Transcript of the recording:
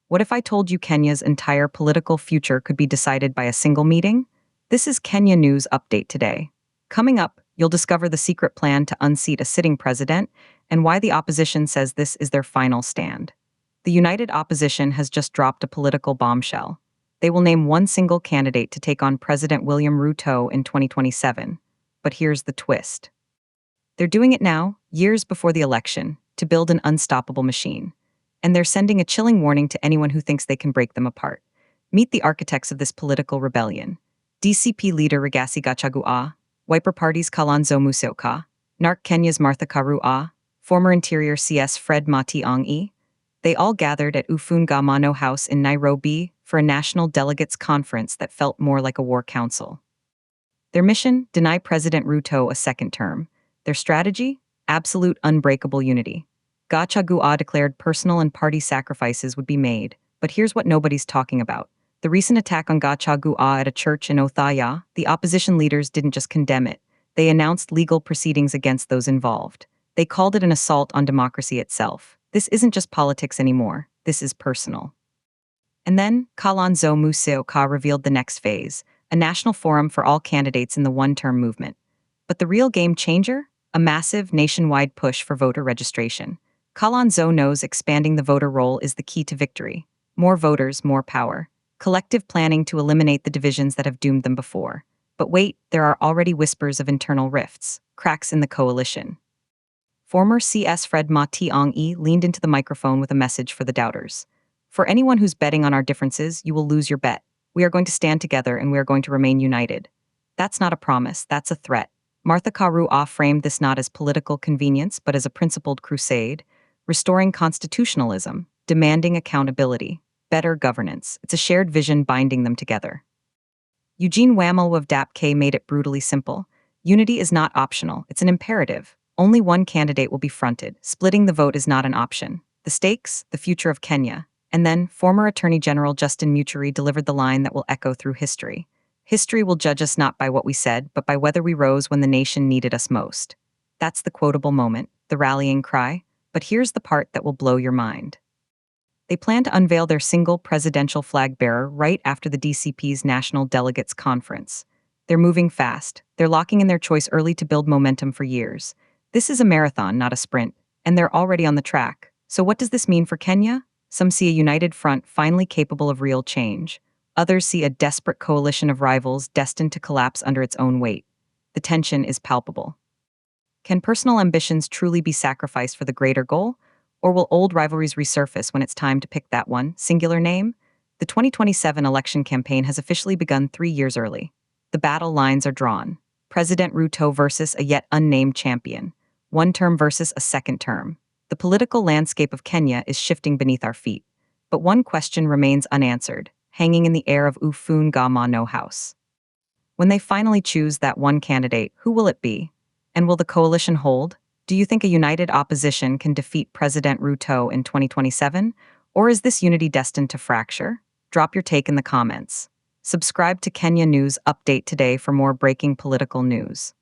What if I told you Kenya's entire political future could be decided by a single meeting? This is Kenya News Update today. Coming up, you'll discover the secret plan to unseat a sitting president and why the opposition says this is their final stand. The united opposition has just dropped a political bombshell. They will name one single candidate to take on President William Ruto in 2027. But here's the twist. They're doing it now, years before the election, to build an unstoppable machine. And they're sending a chilling warning to anyone who thinks they can break them apart. Meet the architects of this political rebellion. DCP leader Rigathi Gachagua, Wiper Party's Kalonzo Musyoka, NARC Kenya's Martha Karua, former Interior CS Fred Matiang'i. They all gathered at Ufungamano House in Nairobi for a national delegates conference that felt more like a war council. Their mission? Deny President Ruto a second term. Their strategy? Absolute unbreakable unity. Gachagua declared personal and party sacrifices would be made, but here's what nobody's talking about. The recent attack on Gachagua at a church in Othaya, the opposition leaders didn't just condemn it, they announced legal proceedings against those involved. They called it an assault on democracy itself. This isn't just politics anymore, this is personal. And then, Kalonzo Musyoka revealed the next phase, a national forum for all candidates in the one-term movement. But the real game changer? A massive, nationwide push for voter registration. Kalonzo knows expanding the voter roll is the key to victory. More voters, more power. Collective planning to eliminate the divisions that have doomed them before. But wait, there are already whispers of internal rifts, cracks in the coalition. Former CS Fred Matiang'i leaned into the microphone with a message for the doubters. For anyone who's betting on our differences, you will lose your bet. We are going to stand together and we are going to remain united. That's not a promise, that's a threat. Martha Karua framed this not as political convenience, but as a principled crusade, restoring constitutionalism, demanding accountability, better governance. It's a shared vision binding them together. Eugene Wamel of DAP-K made it brutally simple. Unity is not optional, it's an imperative. Only one candidate will be fronted. Splitting the vote is not an option. The stakes, the future of Kenya. And then, former Attorney General Justin Muturi delivered the line that will echo through history. History will judge us not by what we said, but by whether we rose when the nation needed us most. That's the quotable moment, the rallying cry. But here's the part that will blow your mind. They plan to unveil their single presidential flag bearer right after the DCP's National Delegates Conference. They're moving fast. They're locking in their choice early to build momentum for years. This is a marathon, not a sprint, and they're already on the track. So what does this mean for Kenya? Some see a united front finally capable of real change. Others see a desperate coalition of rivals destined to collapse under its own weight. The tension is palpable. Can personal ambitions truly be sacrificed for the greater goal? Or will old rivalries resurface when it's time to pick that one singular name? The 2027 election campaign has officially begun 3 years early. The battle lines are drawn. President Ruto versus a yet unnamed champion. One term versus a second term. The political landscape of Kenya is shifting beneath our feet. But one question remains unanswered, hanging in the air of Ufungamano House. When they finally choose that one candidate, who will it be? And will the coalition hold? Do you think a united opposition can defeat President Ruto in 2027? Or is this unity destined to fracture? Drop your take in the comments. Subscribe to Kenya News Update today for more breaking political news.